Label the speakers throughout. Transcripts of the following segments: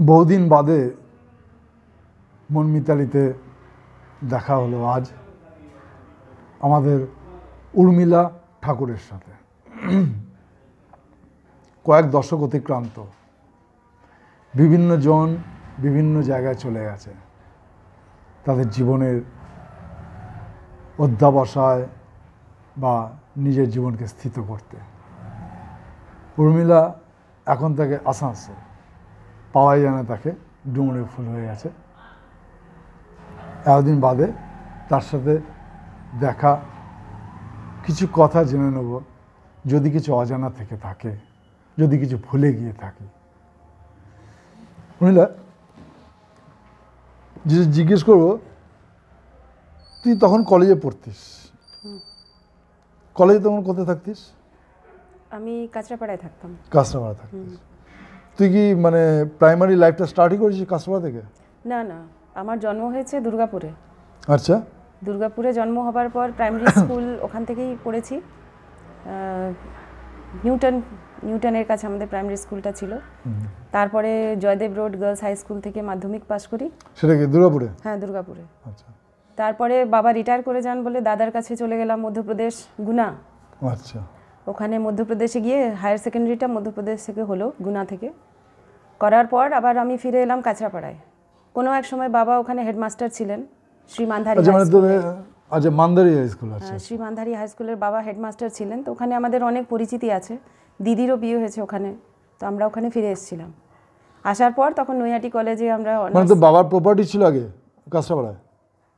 Speaker 1: বহুদিন বাদে মন মিতালিতে দেখা হলো আজ আমাদের উর্মিলা ঠাকুরের সাথে। কয়েক দশক অতিক্রান্ত, বিভিন্ন জন বিভিন্ন জায়গায় চলে গেছে তাদের জীবনের অধ্যাবসায় বা নিজের জীবনকে স্থিত করতে। উর্মিলা এখন তাকে আসানসোল, পাওয়াই জানে তাকে, ডুমুরে ফুল হয়ে গেছে। এতদিন বাদে তার সাথে দেখা, কিছু কথা জেনে নেব, যদি কিছু অজানা থেকে থাকে, যদি কিছু ভুলে গিয়ে থাকি। উর্মিলা, জিজ্ঞেস করবো, তুই তখন কলেজে পড়তিস, কলেজে তখন কোথায় থাকতিস?
Speaker 2: আমি কাঁচরাপাড়ায় থাকতাম।
Speaker 1: কাঁচরাপাড়া থাকতিস। তুই কি মানে প্রাইমারি লাইফটা স্টার্টই করেছিস কাঁচরাপাড়া থেকে?
Speaker 2: না না, আমার জন্ম হয়েছে দুর্গাপুরে।
Speaker 1: আচ্ছা।
Speaker 2: দুর্গাপুরে জন্ম হবার পর প্রাইমারি স্কুল ওখান থেকেই পড়েছি। নিউটনের কাছে আমাদের প্রাইমারি স্কুলটা ছিল। তারপরে Joydeb road girls high school থেকে মাধ্যমিক পাশ করি।
Speaker 1: সেটা কি দুর্গাপুরে?
Speaker 2: হ্যাঁ, দুর্গাপুরে।
Speaker 1: আচ্ছা।
Speaker 2: তারপরে বাবা রিটায়ার করে যান বলে দাদার কাছে চলে গেলাম মধ্যপ্রদেশ, গুনা।
Speaker 1: আচ্ছা।
Speaker 2: ওখানে মধ্যপ্রদেশে গিয়ে হায়ার সেকেন্ডারিটা মধ্যপ্রদেশ থেকে হলো, গুনা থেকে। করার পর আবার আমি ফিরে এলাম কাঁচরাপাড়ায়। কোনো এক সময় বাবা ওখানে হেডমাস্টার ছিলেন, শ্রী মান্ধারী।
Speaker 1: আচ্ছা, মান্ধারী হাই স্কুল। আচ্ছা,
Speaker 2: শ্রী মান্ধারী হাই স্কুলের বাবা হেডমাস্টার ছিলেন, তো ওখানে আমাদের অনেক পরিচিতি আছে। দিদিরও বিয়ে হয়েছে ওখানে, তো আমরা ওখানে ফিরে এসেছিলাম। আসার পর তখন নৈহাটি কলেজে আমরা।
Speaker 1: মানে তো বাবার প্রপার্টি ছিল আগে কাঁচরাপাড়ায়?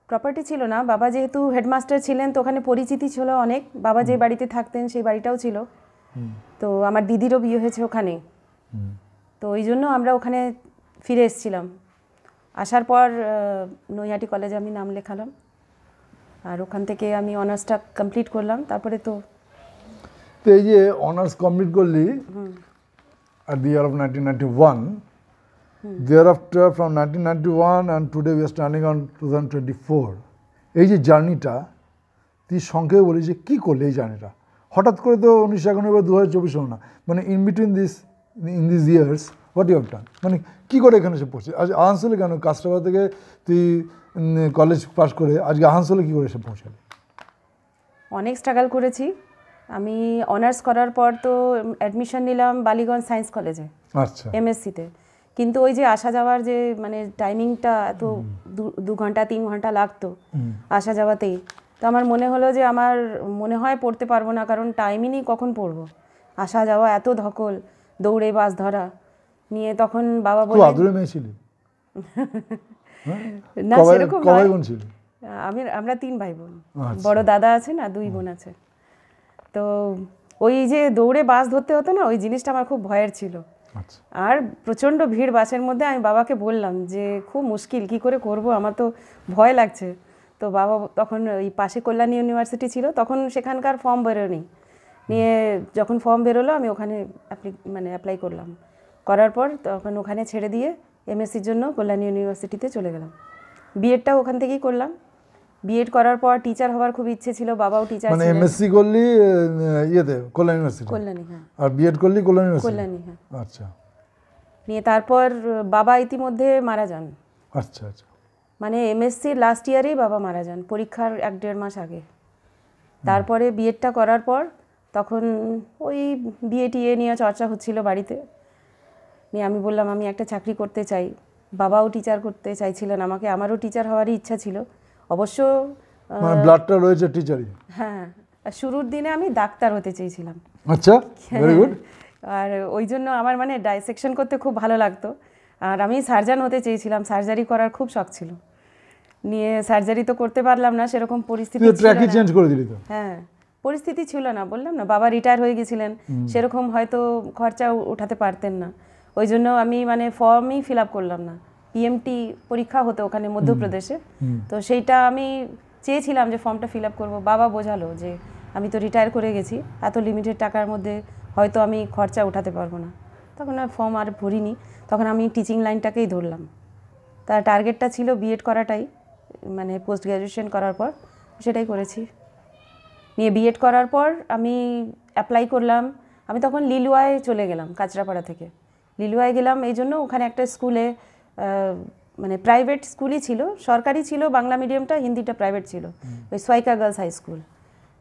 Speaker 2: প্রপার্টি ছিল না, বাবা যেহেতু হেডমাস্টার ছিলেন তো ওখানে পরিচিতি ছিল অনেক। বাবা যে বাড়িতে থাকতেন সেই বাড়িটাও ছিল। তো আমার দিদিরও বিয়ে হয়েছে ওখানে, তো ওই জন্য আমরা ওখানে ফিরে এসেছিলাম। আসার পর নৈহাটি কলেজে আমি নাম লেখালাম, আর ওখান থেকে আমি অনার্সটা কমপ্লিট করলাম। তারপরে তো
Speaker 1: এই যে অনার্স কমপ্লিট করলি at the year of 1991, thereafter from 1991 and today we are standing on 2024, এই যে জার্নিটা তুই সংক্ষেপে বলি যে কী করলে এই জার্নিটা? হঠাৎ করে তো 1991 এবার 2024 হলো না, মানে in this years what you have done, মানে কী করে এখানে এসে পৌঁছে? আজ আসানসোলে কেন? কাঁচরাপাড়া থেকে তুই কলেজ পাস করে আজকে আসানসোলে কী করে এসে পৌঁছালি?
Speaker 2: অনেক স্ট্রাগল করেছি। আমি অনার্স করার পর তো অ্যাডমিশন নিলাম বালিগঞ্জ সায়েন্স কলেজে।
Speaker 1: আচ্ছা।
Speaker 2: এমএসসিতে। কিন্তু ওই যে আসা যাওয়ার যে মানে টাইমিংটা এত 2 ঘন্টা 3 ঘন্টা লাগতো আসা যাওয়াতেই, তো আমার মনে হলো যে আমার মনে হয় পড়তে পারবো না, কারণ টাইমই নেই কখন পড়বো। আসা যাওয়া এত ধকল, দৌড়ে বাস ধরা নিয়ে। তখন বাবা বললেন,
Speaker 1: আদুরে মেয়ে ছিলি?
Speaker 2: না সেরকম
Speaker 1: কয় বোন ছিলি?
Speaker 2: আমরা 3 ভাই বোন। বড় দাদা আছে না, 2 বোন আছে। তো ওই যে দৌড়ে বাস ধরতে হতো না, ওই জিনিসটা আমার খুব ভয়ের ছিল। আর প্রচণ্ড ভিড় বাসের মধ্যে। আমি বাবাকে বললাম যে খুব মুশকিল, কি করে করব, আমার তো ভয় লাগছে। তো বাবা তখন ওই পাশে কল্যাণী ইউনিভার্সিটি ছিল, তখন সেখানকার ফর্ম বেরোনি, নিয়ে যখন ফর্ম বেরোলো আমি ওখানে অ্যাপ্লাই করলাম। করার পর তখন ওখানে ছেড়ে দিয়ে এমএসসির জন্য কল্যাণী ইউনিভার্সিটিতে চলে গেলাম। বিএডটাও ওখান থেকেই করলাম। বিএড করার পর টিচার হওয়ার খুব ইচ্ছে ছিল, বাবাও টিচার ছিলেন।
Speaker 1: মানে এমএসসি করলি ইয়েতে কল্যাণী ইউনিভার্সিটি?
Speaker 2: কল্যাণী, হ্যাঁ।
Speaker 1: আর বিএড করলি কল্যাণী ইউনিভার্সিটি?
Speaker 2: কল্যাণী, হ্যাঁ।
Speaker 1: আচ্ছা।
Speaker 2: নিয়ে তারপর বাবা ইতিমধ্যে মারা যান।
Speaker 1: আচ্ছা আচ্ছা।
Speaker 2: মানে এমএসসির লাস্ট ইয়ারেই বাবা মারা যান, পরীক্ষার 1-1.5 মাস আগে। তারপরে বিএডটা করার পর তখন ওই বিএটিএ নিয়ে চর্চা হচ্ছিল বাড়িতে। নিয়ে আমি বললাম আমি একটা চাকরি করতে চাই। বাবাও টিচার করতে চাইছিলেন আমাকে, আমারও টিচার হওয়ারই ইচ্ছা ছিল। অবশ্য
Speaker 1: মানে ব্লাডটা রয়েছে টিচারই।
Speaker 2: হ্যাঁ, শুরুর দিনে আমি ডাক্তার হতে চেয়েছিলাম।
Speaker 1: আচ্ছা, ভেরি গুড।
Speaker 2: আর ওই জন্য আমার মানে ডাইসেকশন করতে খুব ভালো লাগতো। আর আমি সার্জন হতে চেয়েছিলাম, সার্জারি করার খুব শখ ছিল। নিয়ে সার্জারি তো করতে পারলাম না, সেরকম পরিস্থিতি ছিল
Speaker 1: না। চেঞ্জ করে দিলি তো?
Speaker 2: হ্যাঁ, পরিস্থিতি ছিল না, বললাম না, বাবা রিটায়ার হয়ে গেছিলেন, সেরকম হয়তো খরচা উঠাতে পারতেন না। ওই জন্য আমি মানে ফর্মই ফিল আপ করলাম না। পিএমটি পরীক্ষা হতো ওখানে মধ্যপ্রদেশে, তো সেইটা আমি চেয়েছিলাম যে ফর্মটা ফিল আপ করবো। বাবা বোঝালো যে আমি তো রিটায়ার করে গেছি, এত লিমিটেড টাকার মধ্যে হয়তো আমি খরচা উঠাতে পারবো না। তখন আর ফর্ম আর ভরিনি, তখন আমি টিচিং লাইনটাকেই ধরলাম। তার টার্গেটটা ছিল বিএড করাটাই, মানে পোস্ট গ্র্যাজুয়েশন করার পর সেটাই করেছি। নিয়ে বিএড করার পর আমি অ্যাপ্লাই করলাম। আমি তখন লিলুয়ায় চলে গেলাম কাঁচরাপাড়া থেকে। লিলুয়ায় গেলাম এই জন্য, ওখানে একটা স্কুলে মানে প্রাইভেট স্কুলই ছিল, সরকারি ছিল বাংলা মিডিয়ামটা, হিন্দিটা প্রাইভেট ছিল, ওই সোয়াইকা গার্লস হাই স্কুল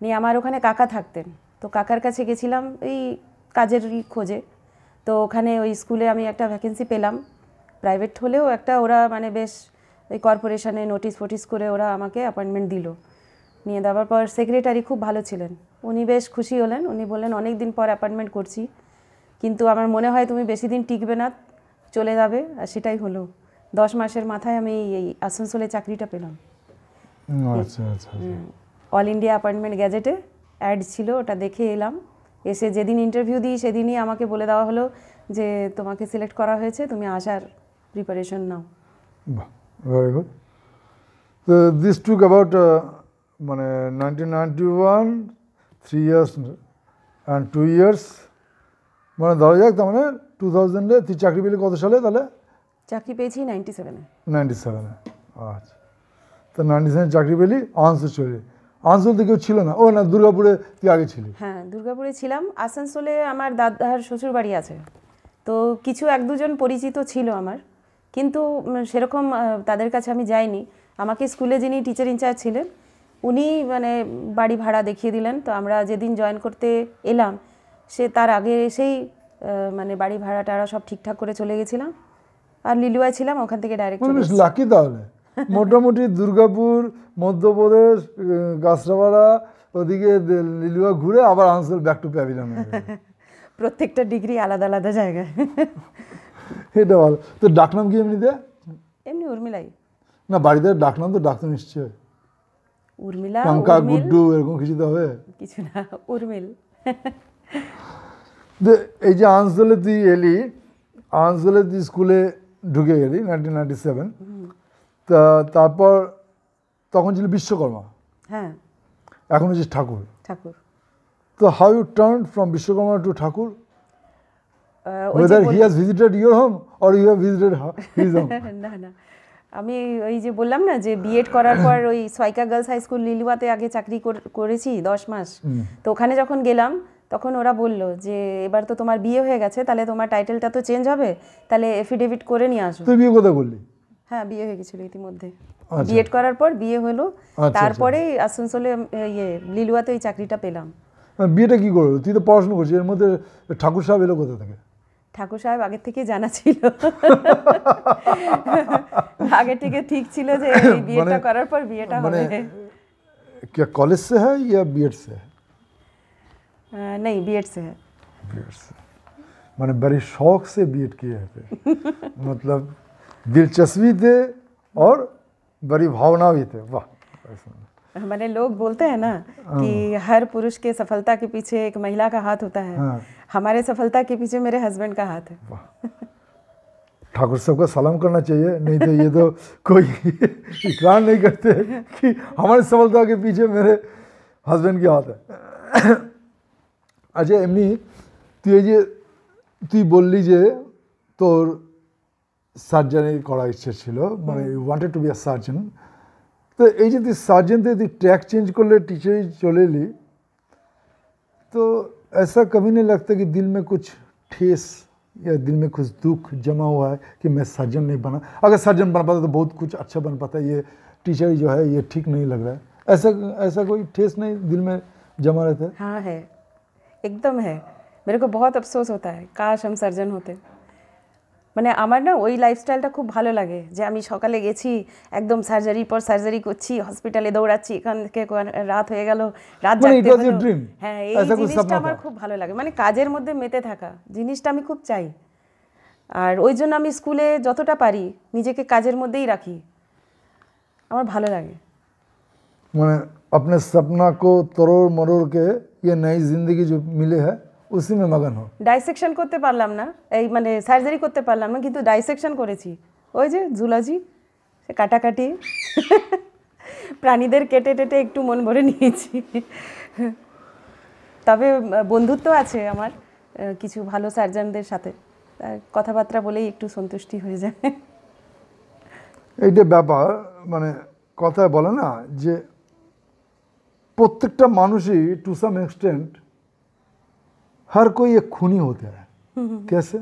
Speaker 2: নিয়ে। আমার ওখানে কাকা থাকতেন, তো কাকার কাছে গেছিলাম এই কাজের খোঁজে। তো ওখানে ওই স্কুলে আমি একটা ভ্যাকেন্সি পেলাম, প্রাইভেট হলেও একটা, ওরা মানে বেশ ওই কর্পোরেশনে নোটিশ ফোটিস করে ওরা আমাকে অ্যাপয়েন্টমেন্ট দিল। নিয়ে দেওয়ার পর সেক্রেটারি খুব ভালো ছিলেন, উনি বেশ খুশি হলেন। উনি বললেন অনেক দিন পর অ্যাপয়েন্টমেন্ট করছি, কিন্তু আমার মনে হয় তুমি বেশি দিন টিকবে না, চলে যাবে। আর সেটাই হলো, 10 মাসের মাথায় আমি এই আসানসোলে চাকরিটা পেলাম।
Speaker 1: আচ্ছা আচ্ছা,
Speaker 2: অল ইন্ডিয়া অ্যাপয়েন্টমেন্ট গ্যাজেটে অ্যাড ছিল, ওটা দেখে এলাম। এসে যেদিন ইন্টারভিউ দিই সেদিনই আমাকে বলে দেওয়া হলো যে তোমাকে সিলেক্ট করা হয়েছে, তুমি আসার প্রিপারেশন নাও।
Speaker 1: Very good. তো দিস টুক অ্যাবাউট মানে 1991, 3 years and 2 years, মানে ধরা যাক তার মানে 2000-এ তুই চাকরি পেলি কত সালে তাহলে?
Speaker 2: চাকরি পেয়েছি 97-এ।
Speaker 1: 97-এ, আচ্ছা। তো 97-এ চাকরি পেলি, আসানসোল চলে। আসানসোল তো কেউ ছিল না? ও না, দুর্গাপুরে তুই আগে ছিলি?
Speaker 2: হ্যাঁ, দুর্গাপুরে ছিলাম। আসানসোলে আমার দাদার শ্বশুর বাড়ি আছে, তো কিছু 1-2 জন পরিচিত ছিল আমার, কিন্তু সেরকম তাদের কাছে আমি যাইনি। আমাকে স্কুলে যিনি টিচার ইনচার্জ ছিলেন উনি মানে বাড়ি ভাড়া দেখিয়ে দিলেন। তো আমরা যেদিন জয়েন করতে এলাম সে তার আগে এসেই মানে বাড়ি ভাড়া টাড়া সব ঠিকঠাক করে চলে গেছিলাম। আর লিলুয়ায় ছিলাম, ওখান থেকে ডাইরেক্ট চলে এসেছি।
Speaker 1: লাকি তাহলে। মোটামুটি দুর্গাপুর, মধ্যপ্রদেশ, গাছড়াপাড়া, ওদিকে লিলুয়া ঘুরে আবার আসানসোল ব্যাক টু প্যাভিলিয়ন।
Speaker 2: প্রত্যেকটা ডিগ্রি আলাদা আলাদা জায়গায়।
Speaker 1: এটা ভালো। তো ডাকনাম কি এমনিতে?
Speaker 2: এমনি উর্মিলাই।
Speaker 1: না, বাড়িতে ডাকনাম তো ডাকতো নিশ্চয়,
Speaker 2: উর্মিলা,
Speaker 1: কাঙ্কা, গুড্ডু এরকম কিছু তো হবে? কিছু
Speaker 2: না, উর্মিল।
Speaker 1: এই যে আসানসোলে তুই এলি, আসানসোলে তুই স্কুলে ঢুকে গেলি 1997, তা তারপর তখন ছিল বিশ্বকর্মা,
Speaker 2: হ্যাঁ,
Speaker 1: এখন হচ্ছে ঠাকুর।
Speaker 2: ঠাকুর।
Speaker 1: তো how you turn from Vishwakarma to Thakur? Whether he has visited your home or you have visited his home?
Speaker 2: না না, আমি ওই যে বললাম না যে বিএড করার পর ওই সোয়াইকা গার্লস হাই স্কুল লিলুয়াতে আগে চাকরি করেছি 10 মাস। তো ওখানে যখন গেলাম তখন ওরা বলল যে এবার তো তোমার বিয়ে হয়ে গেছে, তাহলে তোমার টাইটেলটা তো চেঞ্জ হবে, তাহলে এফিডেভিট করে নিয়ে আসো।
Speaker 1: তুই বিয়ে কোথায় করলি?
Speaker 2: হ্যাঁ, বিয়ে হয়ে গেছিল ইতিমধ্যে। বিএড করার পর বিয়ে হলো, তারপরে আসানসোলে লিলুয়াতে ওই চাকরিটা পেলাম।
Speaker 1: বিয়েটা কি করলো? তুই তো পড়াশোনা করছিস, এর মধ্যে ঠাকুর সাহেব এলো কোথা থেকে?
Speaker 2: ঠাকুর সাহেব আগে থেকে জানা ছিল, আগে থেকে ঠিক ছিল যে এই বিয়েটা করার পর বিয়েটা হবে।
Speaker 1: क्या कॉलेज से है या बीएड से है?
Speaker 2: नहीं, बीएड से है।
Speaker 1: बीएड से, मैंने बड़ी शौक से बीएड किया है। मतलब दिलचस्पी थे और बड़ी भावना भी थे। वाह।
Speaker 2: मैंने लोग बोलते हैं ना कि हर पुरुष के सफलता के पीछे एक महिला का हाथ होता है, हमारे सफलता के पीछे मेरे हस्बैंड का हाथ है।
Speaker 1: ठाकुर साहब का सलाम करना चाहिए, नहीं तो ये तो कोई इकरार नहीं करते कि हमारी सफलता के पीछे मेरे हस्बैंड के हाथ है। अच्छा, एमनी তুই বললি যে তোর সার্জারি করার ইচ্ছে ছিল, মানে you wanted to be a surgeon. তো এই যে তুই সার্জন থেকে তুই ট্র্যাক চেঞ্জ করলে टीचर चले ली, तो ऐसा कभी नहीं लगता कि दिल में कुछ ठेस या दिल में कुछ दुख जमा हुआ है कि मैं सर्जन नहीं बना? अगर सर्जन बन पाता तो बहुत कुछ अच्छा बन पाता, ये टीचर जो है ये ठीक नहीं लग रहा है, ऐसा कोई ठेस नहीं दिल में जमा रहता है?
Speaker 2: हाँ है, एकदम है। मेरे को बहुत अफसोस होता है, काश हम सर्जन होते। মানে আমার না ওই লাইফস্টাইলটা খুব ভালো লাগে যে আমি সকালে গেছি, একদম সার্জারির পর সার্জারি করছি, হসপিটালে দৌড়াচ্ছি, এখান থেকে রাত হয়ে গেল, রাত জাগতে হলো। হ্যাঁ, এই জিনিসটা আমার খুব ভালো লাগে, মানে কাজের মধ্যে মেতে থাকা জিনিসটা আমি খুব চাই। আর ওই জন্য আমি স্কুলে যতটা পারি নিজেকে কাজের মধ্যেই রাখি, আমার ভালো লাগে।
Speaker 1: মানে अपने सपना को तरोड़ मरोड़ के ये नई जिंदगी जो मिले है उसी में मगन हो।
Speaker 2: ডাইসেকশন করতে পারলাম না, এই মানে সার্জারি করতে পারলাম না, কিন্তু ডাইসেকশন করেছি। ওই যে জুলজি, সে কাটাকাটি প্রাণীদের কেটে টেটে একটু মন ভরে নিয়েছি। তবে বন্ধুত্ব আছে আমার কিছু ভালো সার্জনদের সাথে, কথাবার্তা বলেই একটু সন্তুষ্টি হয়ে যায়।
Speaker 1: এইটা ব্যাপার, মানে কথায় বলে না যে প্রত্যেকটা মানুষই টু সাম एक्सटेंट हर कोई एक खूनी होता है। कैसे?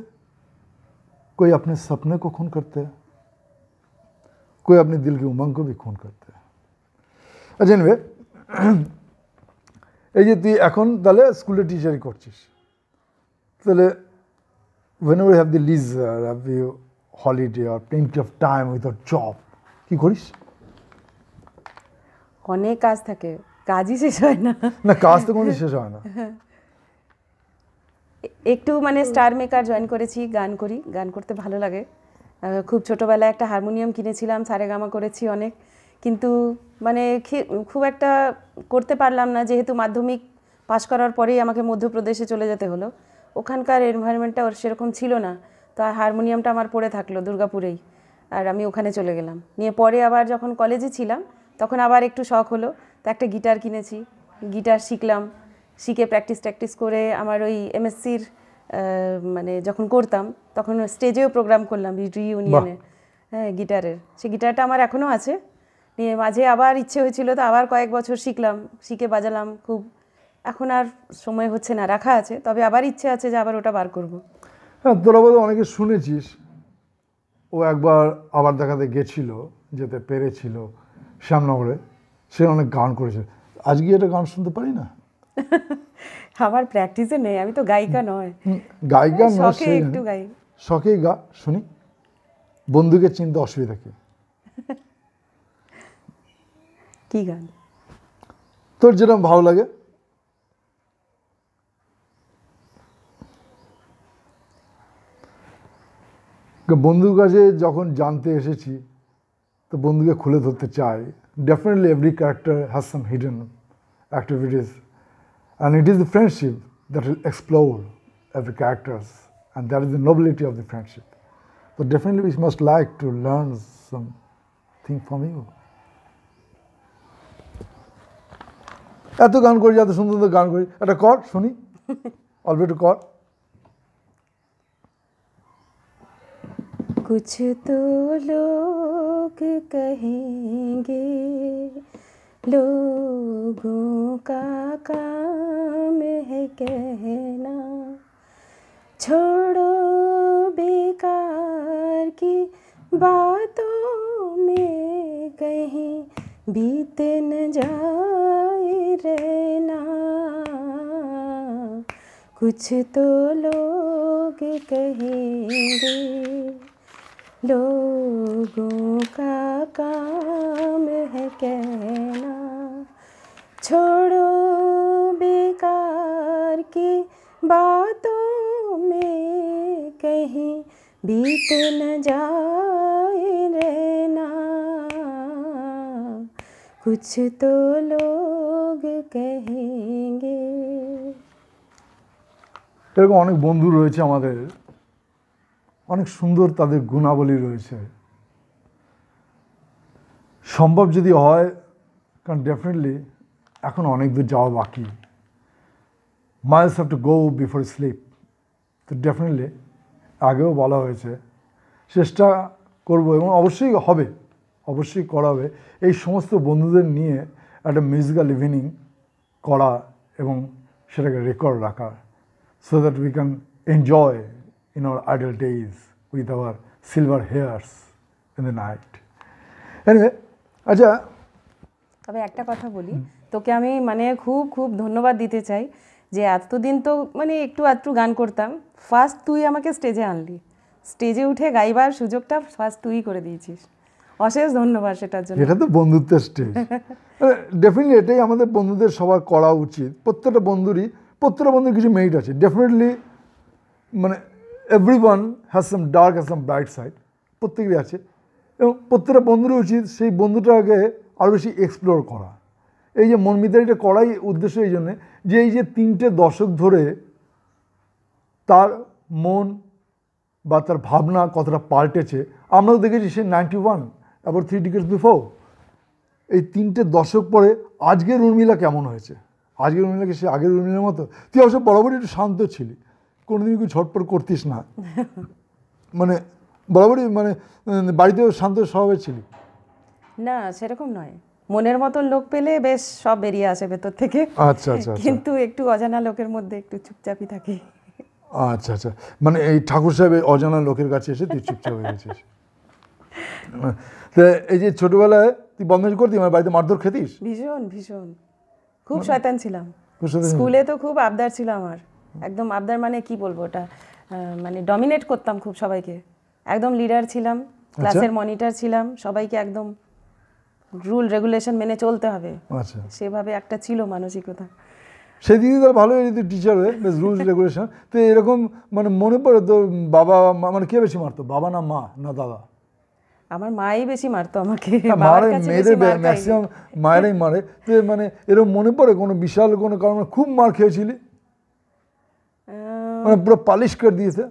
Speaker 1: कोई अपने सपने को खून करते हैं, कोई अपने दिल की उमंग को भी खून करते हैं। আচ্ছা এনিওয়ে, এই যে তুই এখন তাহলে স্কুলে টিচারই করছিস, তাহলে whenever you have the leisure, have the holiday or plenty of time without job, কি করিস?
Speaker 2: অনেক কাজ থাকে, কাজই শেষ হয় না।
Speaker 1: না, কাজ তো কোনো শেষ হয় না।
Speaker 2: একটু মানে স্টার মেকার জয়েন করেছি, গান করি, গান করতে ভালো লাগে। খুব ছোটোবেলায় একটা হারমোনিয়াম কিনেছিলাম, সারেগামা করেছি অনেক, কিন্তু মানে খুব একটা করতে পারলাম না, যেহেতু মাধ্যমিক পাশ করার পরেই আমাকে মধ্যপ্রদেশে চলে যেতে হলো। ওখানকার এনভায়রনমেন্টটা ওর সেরকম ছিল না, তো হারমোনিয়ামটা আমার পড়ে থাকলো দুর্গাপুরেই, আর আমি ওখানে চলে গেলাম। নিয়ে পরে আবার যখন কলেজে ছিলাম তখন আবার একটু শখ হলো, তো একটা গিটার কিনেছি, গিটার শিখলাম, শিখে প্র্যাকটিস করে আমার ওই এমএসসির মানে যখন করতাম তখন স্টেজেও প্রোগ্রাম করলাম রিইউনিয়নে, হ্যাঁ গিটারের। সেই গিটারটা আমার এখনও আছে। নিয়ে মাঝে আবার ইচ্ছে হয়েছিল, তো আবার কয়েক বছর শিখলাম, শিখে বাজালাম খুব। এখন আর সময় হচ্ছে না, রাখা আছে, তবে আবার ইচ্ছে আছে যে আবার ওটা বার করব।
Speaker 1: হ্যাঁ, তোরা বোধহয় অনেকে শুনেছিস ও একবার আবার দেখাতে গেছিল, যেতে পেরেছিল শ্যামনগরে, সে অনেক গান করেছে। আজকে এটা গান শুনতে পারি না,
Speaker 2: আমার প্র্যাকটিসে নেই, আমি তো গায়িকা নয়।
Speaker 1: গায়িকা নয়,
Speaker 2: শখে একটু গাই,
Speaker 1: শখেই গা শুনি। বন্ধুকে চিনতে অসুবিধা কি?
Speaker 2: কি গান
Speaker 1: তোর যেটা ভালো লাগে? বন্ধুর কাছে যখন জানতে এসেছি তো বন্ধুকে খুলে ধরতে চাই। Definitely every character has some hidden activities and it is the friendship that will explore every characters, and that is the nobility of the friendship. So definitely we must like to learn something from you. এত গান করি, এত সুন্দর সুন্দর গান করি, একটা কর শুনি, অল্প একটু কর।
Speaker 2: कुछ तो लोग कहेंगे लोगों का काम है कहना, छोड़ो बेकार की बातों में कहीं बीत न जाए रहना। कुछ तो लोग कहेंगे लोगों का काम है कहना, छोड़ो बेकार की बातों में कहीं बीत न जाए रहना। कुछ तो लोग कहेंगे।
Speaker 1: এরকম অনেক বন্ধু রয়েছে আমাদের, অনেক সুন্দর তাদের গুণাবলী রয়েছে। সম্ভব যদি হয়, কারণ ডেফিনেটলি এখন অনেক দূর যাওয়া বাকি, miles have to go before sleep. তো ডেফিনেটলি আগেও বলা হয়েছে, চেষ্টা করব এবং অবশ্যই হবে, অবশ্যই করা হবে এই সমস্ত বন্ধুদের নিয়ে একটা মিউজিক্যাল ইভিনিং করা এবং সেটাকে রেকর্ড রাখা, so that we can enjoy in our idle days with our silver hairs in the night. Anyway, আচ্ছা,
Speaker 2: তবে একটা কথা বলি তোকে, আমি মানে খুব খুব ধন্যবাদ দিতে চাই যে এতদিন তো মানে একটু আধটু গান করতাম, ফার্স্ট তুই আমাকে স্টেজে আনলি, স্টেজে উঠে গাইবার সুযোগটা ফার্স্ট তুই করে দিয়েছিস, অশেষ ধন্যবাদ সেটার জন্য।
Speaker 1: এটা তো বন্ধুত্বের স্টেজ, ডেফিনেটলি এটাই আমাদের বন্ধুদের সবার করা উচিত। প্রত্যেকটা বন্ধুর কিছু মেরিট আছে, ডেফিনেটলি মানে everyone has some dark has some bright side, প্রত্যেকেরই আছে, এবং প্রত্যেকটা বন্ধুরই উচিত সেই বন্ধুটাকে আরও বেশি এক্সপ্লোর করা। এই যে মনমিতারিটা করাই উদ্দেশ্য এই জন্যে যে এই যে 3টে দশক ধরে তার মন বা তার ভাবনা কতটা পাল্টেছে, আমরাও দেখেছি সে 91 অ্যাবাউট 3 decades বিফোর। এই 3টে দশক পরে আজকের উর্মিলা কেমন হয়েছে, আজকের উর্মিলাকে সে আগের উর্মিলার মতো? তুই অবশ্য বরাবরই একটু শান্ত ছিলি, কোনোদিন কিছু ঝটপট করতিস না, মানে বরাবরই মানে বাড়িতেও শান্ত স্বভাবের ছিলি
Speaker 2: না? সেরকম নয়, মনের মতন লোক পেলে বেশ সব বেরিয়ে আসে ভেতর থেকে।
Speaker 1: আচ্ছা আচ্ছা,
Speaker 2: কিন্তু একটু অজানা লোকের মধ্যে একটু চুপচাপই থাকি।
Speaker 1: আচ্ছা আচ্ছা, মানে এই ঠাকুর সাহেব অজানা লোকের কাছে এসে তুই চুপচাপ হয়ে গেছিস। তো এই যে ছোটবেলায় তুই বদমাইশি করতি, মানে বাড়িতে মারধর খেতিস?
Speaker 2: ভীষণ ভীষণ, খুব শয়তান ছিলাম। স্কুলে তো খুব আবদার ছিল আমার, একদম আবদার মানে কি বলবো ওটা, মানে ডমিনেট করতাম খুব সবাইকে, একদম লিডার ছিলাম, ক্লাসের মনিটর ছিলাম, সবাইকে একদম রুল রেগুলেশন মেনে চলতে হবে,
Speaker 1: আচ্ছা
Speaker 2: সেভাবে একটা ছিল মানসিকতা।
Speaker 1: সেদিকে তো ভালো হয়েছে টিচার হয়ে, বেশ রুলস রেগুলেশন। তো এরকম মানে মনে পড়ে তোর বাবা মানে কে বেশি মারতো, বাবা না মা না দাদা?
Speaker 2: আমার মাই বেশি মারতো আমাকে,
Speaker 1: মেয়েদের ম্যাক্সিমাম মায়েরাই মারে। তো মানে এরকম মনে পড়ে কোনো বিশাল কোনো কারণে খুব মার খেয়েছিলি, মানে পুরো পালিশ করে দিয়েছে?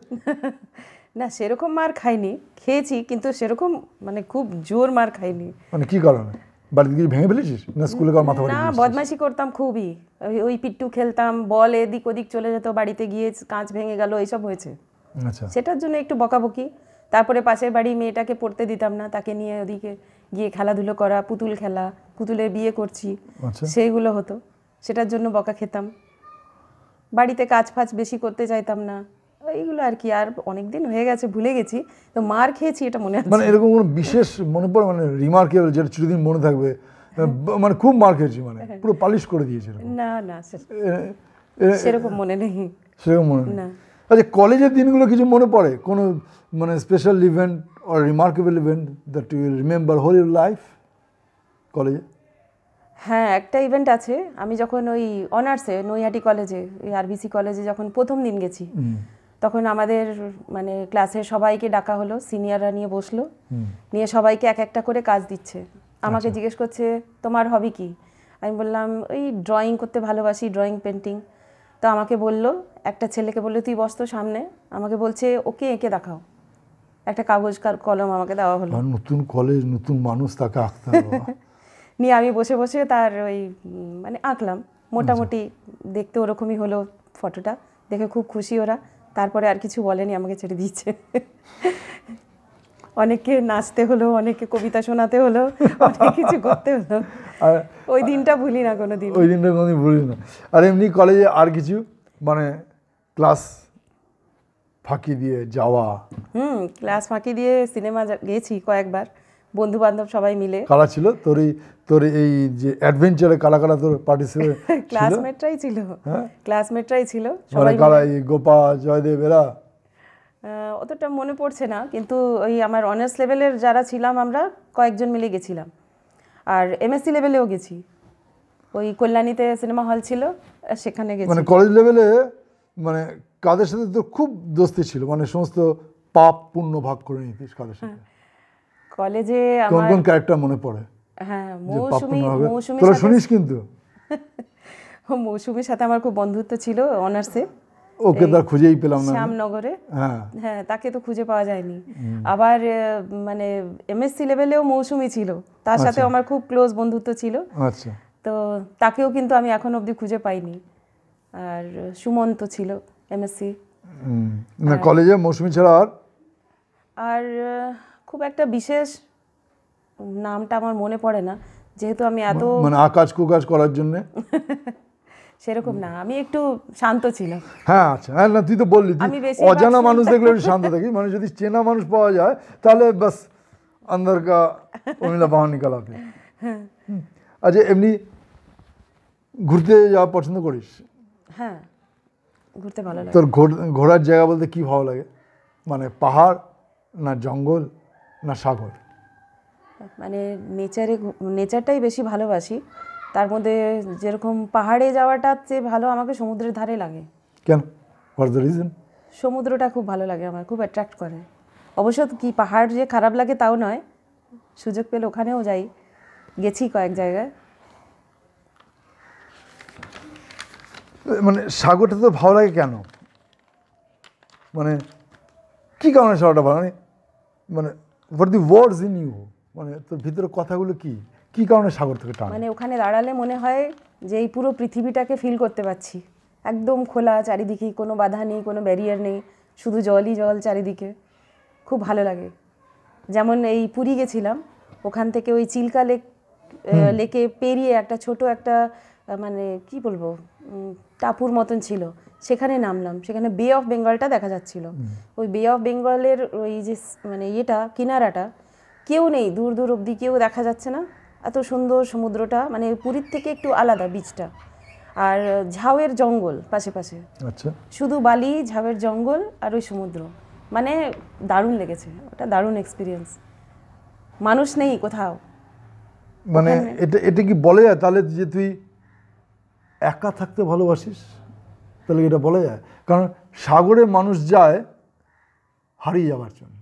Speaker 2: না সেরকম মার খাইনি, খেয়েছি কিন্তু সেরকম মানে খুব জোর মার খাইনি।
Speaker 1: মানে কি কারণে, বাড়িতে গিয়ে ভেঙে ফেলেছিস না স্কুলে কার মাথা?
Speaker 2: না বদমাইশি করতাম খুবই, ওই পিট্টু খেলতাম, বল এদিক ওদিক চলে যেত, বাড়িতে গিয়ে কাঁচ ভেঙে গেল, এইসব হয়েছে।
Speaker 1: আচ্ছা,
Speaker 2: সেটার জন্য একটু বকাবকি। তারপরে পাশের বাড়ি মেয়েটাকে পড়তে দিতাম না, তাকে নিয়ে ওদিকে গিয়ে খেলাধুলো করা, পুতুল খেলা, পুতুলের বিয়ে করছি, সেইগুলো হতো, সেটার জন্য বকা খেতাম। বাড়িতে কাজ ফাজ বেশি করতে চাইতাম না, এইগুলো আর কি। আর অনেকদিন হয়ে গেছে, ভুলে গেছি, তো মার খেয়েছি এটা মনে আছে।
Speaker 1: মানে এরকম কোনো বিশেষ মনে পড়ে, মানে রিমার্কেবল, যেটা চিরদিন মনে থাকবে, মানে খুব মার খেয়েছি মানে পুরো পালিশ করে দিয়েছে?
Speaker 2: না না সেরকম মনে নেই।
Speaker 1: সেরকম মনে
Speaker 2: না।
Speaker 1: আচ্ছা, কলেজের দিনগুলো কিছু মনে পড়ে, কোনো মানে special event or remarkable event that you will remember whole your life কলেজে?
Speaker 2: হ্যাঁ, একটা ইভেন্ট আছে। আমি যখন ওই অনার্সে নৈহাটি কলেজে, ওই আরবিসি কলেজে যখন প্রথম দিন গেছি, তখন আমাদের মানে ক্লাসের সবাইকে ডাকা হলো, সিনিয়ররা নিয়ে বসলো, নিয়ে সবাইকে এক একটা করে কাজ দিচ্ছে। আমাকে জিজ্ঞেস করছে তোমার হবি কি? আমি বললাম ওই ড্রয়িং করতে ভালোবাসি, ড্রয়িং পেন্টিং। তো আমাকে বললো, একটা ছেলেকে বললো তুই বস তো সামনে, আমাকে বলছে ওকে এঁকে দেখাও। একটা কাগজ কলম আমাকে দেওয়া হলো।
Speaker 1: নতুন কলেজ, নতুন মানুষ, তাকে আঁকতে হবে।
Speaker 2: নিয়ে আমি বসে বসে তার ওই মানে আঁকলাম, মোটামুটি দেখতে ওরকমই হলো ফটোটা, দেখে খুব খুশি ওরা। তারপরে আর কিছু বলেনি, আমাকে ছেড়ে দিয়েছে। অনেককে নাচতে হলো, অনেককে কবিতা শোনাতে হলো, অনেক কিছু করতে হলো। ওই দিনটা ভুলি না কোনোদিন,
Speaker 1: ওই দিনটা কোনোদিন ভুলি না। আর এমনি কলেজে আর কিছু মানে ক্লাস ফাঁকি দিয়ে যাওয়া?
Speaker 2: ক্লাস ফাঁকি দিয়ে সিনেমা গেছি কয়েকবার, বন্ধু বান্ধব সবাই মিলে।
Speaker 1: কারা ছিল তোর এই যে অ্যাডভেঞ্চারে, কারা কারা তোর পার্টিসিপেট?
Speaker 2: ক্লাসমেটরাই ছিল, ক্লাসমেটরাই ছিল
Speaker 1: সবাই। কারা, এই গোপা, জয়দেব এরা?
Speaker 2: অতটা মনে পড়ছে না, কিন্তু ওই আমার অনার্স লেভেলের যারা ছিলাম আমরা কয়েকজন মিলে গেছিলাম। আর এমএসসি লেভেলেও গেছি, ওই কল্যাণীতে সিনেমা হল ছিল, সেখানে গেছি।
Speaker 1: মানে কলেজ লেভেলে মানে কাদের সাথে তো খুব দোস্তি ছিল, মানে সমস্ত পাপ পুণ্য ভাগ করে নিতিস কাদের সাথে?
Speaker 2: কলেজে
Speaker 1: কোন কোন ক্যারেক্টার মনে পড়ে?
Speaker 2: হ্যাঁ, মৌসুমী
Speaker 1: তোরা শুনিস কিন্তু।
Speaker 2: মৌসুমীর সাথে আমার খুব বন্ধুত্ব ছিল অনার্সে।
Speaker 1: ওকে তো খুঁজেই পেলাম না
Speaker 2: শ্যামনগরে। হ্যাঁ, তাকে তো খুঁজে পাওয়া যায়নি। আবার মানে এমএসসি লেভেলেও মৌসুমী ছিল, তার সাথে আমার খুব ক্লোজ বন্ধুত্ব ছিল।
Speaker 1: আচ্ছা,
Speaker 2: তো তাকেও কিন্তু আমি এখন অবধি খুঁজে পাইনি। আর সুমন্ত ছিল এমএসসি।
Speaker 1: না কলেজে মৌসুমী ছাড়া
Speaker 2: আর খুব একটা বিশেষ নামটা আমার মনে পড়ে না, যেহেতু আমি এত
Speaker 1: মানে আকাশ কুকাশ করার জন্য
Speaker 2: সেরকম না, আমি একটু শান্ত ছিলাম।
Speaker 1: হ্যাঁ আচ্ছা, হ্যাঁ না তুই তো বললি অজানা মানুষ দেখলে একটু শান্ত থাকি, মানে যদি চেনা মানুষ পাওয়া যায় তাহলে বাস আন্দার কা উমিলা বাহার নিকালা। আচ্ছা, এমনি ঘুরতে যাওয়া পছন্দ করিস?
Speaker 2: হ্যাঁ, ঘুরতে ভালো লাগে।
Speaker 1: তোর ঘোরার জায়গা বলতে কি ভালো লাগে, মানে পাহাড় না জঙ্গল না সাগর?
Speaker 2: মানে নেচারটাই বেশি ভালোবাসি, তার মধ্যে যেরকম পাহাড়ে যাওয়াটা চেয়ে ভালো আমাকে সমুদ্রের ধারে লাগে।
Speaker 1: কেন, হোয়াটস দ্য রিজন?
Speaker 2: সমুদ্রটা খুব ভালো লাগে আমার, খুব অ্যাট্রাক্ট করে। অবশ্য কি পাহাড় যে খারাপ লাগে তাও নয়, সুযোগ পেলে ওখানেও যাই, গেছি কয়েক জায়গায়।
Speaker 1: মানে সাগরটা তো ভালো লাগে কেন, মানে কি কারণে সাগরটা ভালো, মানে what the words in you, মানে তোর ভিতরে কথাগুলো কি কারণে সাগর থেকে টান?
Speaker 2: মানে ওখানে দাঁড়ালে মনে হয় যে এই পুরো পৃথিবীটাকে ফিল করতে পারছি, একদম খোলা চারিদিকে, কোনো বাধা নেই, কোনো ব্যারিয়ার নেই, শুধু জলই জল চারিদিকে, খুব ভালো লাগে। যেমন এই পুরী গেছিলাম, ওখান থেকে ওই চিল্কা লেকে পেরিয়ে একটা ছোট একটা মানে কি বলবো টাপুর মতন ছিল, সেখানে নামলাম, সেখানে বে অফ বেঙ্গলটা দেখা যাচ্ছিল। ওই বে অফ বেঙ্গলের ওই যে মানে ইয়েটা কিনারাটা কেউ নেই, দূর দূর অবধি কেউ দেখা যাচ্ছে না, এত সুন্দর সমুদ্রটা, মানে পুরীর থেকে একটু আলাদা বিচটা, আর ঝাউয়ের জঙ্গল পাশে পাশে,
Speaker 1: আচ্ছা,
Speaker 2: শুধু বালি, ঝাউয়ের জঙ্গল আর ওই সমুদ্র, মানে দারুণ লেগেছে, ওটা দারুণ এক্সপিরিয়েন্স। মানুষ নেই কোথাও,
Speaker 1: মানে এটা এটা কি বলা যায় তাহলে যে তুই একা থাকতে ভালোবাসিস, তাহলে এটা বলা যায়? কারণ সাগরে মানুষ যায় হারিয়ে যাওয়ার জন্য,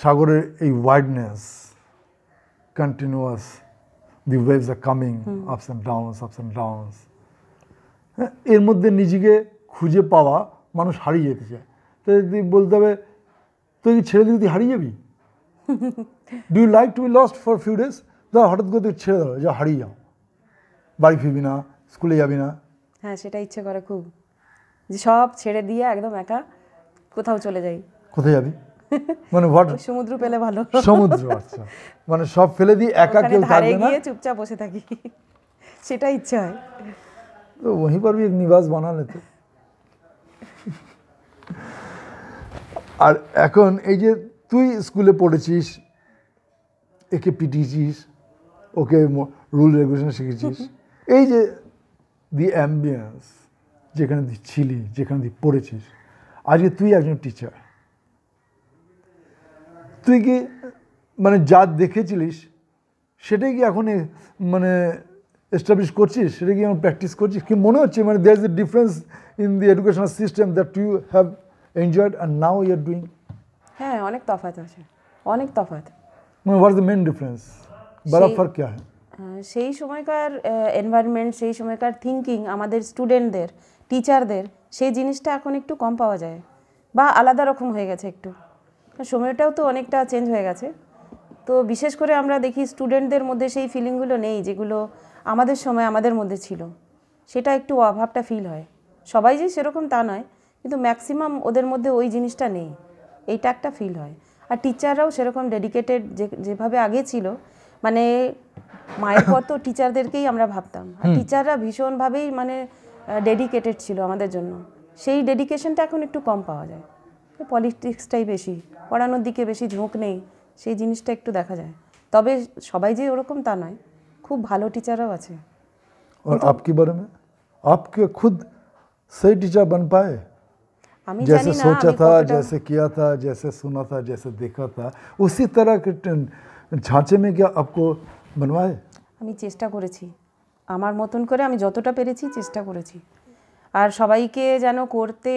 Speaker 1: সাগরের এই wideness, continuous, the waves are coming ups and downs, হ্যাঁ, এর মধ্যে নিজেকে খুঁজে পাওয়া, মানুষ হারিয়ে যেতে চায়। তো তুই বলতে হবে তুই ছেড়ে দিলে তুই হারিয়ে যাবি? Do you like to be lost for few days? ধর হঠাৎ করে তুই ছেড়ে দাও, যা হারিয়ে যাও, বাড়ি ফিরবি না, স্কুলে যাবি না।
Speaker 2: হ্যাঁ, সেটা ইচ্ছে করে খুব, যে সব ছেড়ে দিয়ে একদম একা কোথাও চলে যাই।
Speaker 1: কোথায় যাবি? মানে হোয়াট?
Speaker 2: সমুদ্র পেলে ভালো।
Speaker 1: সমুদ্র, আচ্ছা, মানে সব ফেলে দিয়ে একা কেউ থাকবে না,
Speaker 2: গিয়ে চুপচাপ বসে থাকি, সেটা ইচ্ছে হয়।
Speaker 1: তো वहीं पर भी एक निवास बना लेते। আর এখন এই যে তুই স্কুলে পড়েছিস, একে পিটিয়েছিস, ওকে রুল রেগুলেশন শিখেছিস, এই যে দি অ্যাম্বিয়েন্স যেখানে তুই ছিলি, যেখানে তুই পড়েছিস, আজকে তুই একজন টিচার, তুই কি মানে যা দেখেছিলিস সেটাই কি এখন মানে এস্টাবলিশ করছিস, সেটা কি এখন প্র্যাকটিস করছিস? কি মনে হচ্ছে মানে there is a difference in the educational system that you have enjoyed and now you are doing?
Speaker 2: হ্যাঁ, অনেক তফাৎ আছে, অনেক তফাৎ।
Speaker 1: মানে what is the main difference, বড় ফার্ক क्या है?
Speaker 2: সেই সময়কার এনভায়রনমেন্ট, সেই সময়কার থিঙ্কিং, আমাদের স্টুডেন্টদের, টিচারদের, সেই জিনিসটা এখন একটু কম পাওয়া যায়, বা আলাদা রকম হয়ে গেছে একটু, সময়টাও তো অনেকটা চেঞ্জ হয়ে গেছে। তো বিশেষ করে আমরা দেখি স্টুডেন্টদের মধ্যে সেই ফিলিংগুলো নেই যেগুলো আমাদের সময় আমাদের মধ্যে ছিল, সেটা একটু অভাবটা ফিল হয়। সবাই যে সেরকম তা নয়, কিন্তু ম্যাক্সিমাম ওদের মধ্যে ওই জিনিসটা নেই, এইটা একটা ফিল হয়। আর টিচাররাও সেরকম ডেডিকেটেড যেভাবে আগে ছিল, মানে মায়ের পর তো টিচারদেরকেই আমরা ভাবতাম, আর টিচাররা ভীষণভাবেই মানে ডেডিকেটেড ছিল আমাদের জন্য, সেই ডেডিকেশনটা এখন একটু কম পাওয়া যায়। পলিটিক্সটাই বেশি, পড়ানোর দিকে বেশি ঝোঁক নেই, সেই জিনিসটা একটু দেখা যায়। তবে সবাই যে ওরকম তা নয়, খুব ভালো টিচাররাও আছে।
Speaker 1: और आपके बारे में, आपके खुद सही टीचर बन पाए?
Speaker 2: আমি
Speaker 1: जैसे
Speaker 2: জানি না
Speaker 1: सोचा
Speaker 2: আমি
Speaker 1: था,
Speaker 2: কতটা,
Speaker 1: जैसे किया था, जैसे सुना था, जैसे देखा था, उसी तरह के ढांचे में क्या आपको बनवाए?
Speaker 2: আমি চেষ্টা করেছি আমার মতন করে, আমি যতটা পেরেছি চেষ্টা করেছি, আর সবাইকে যেন করতে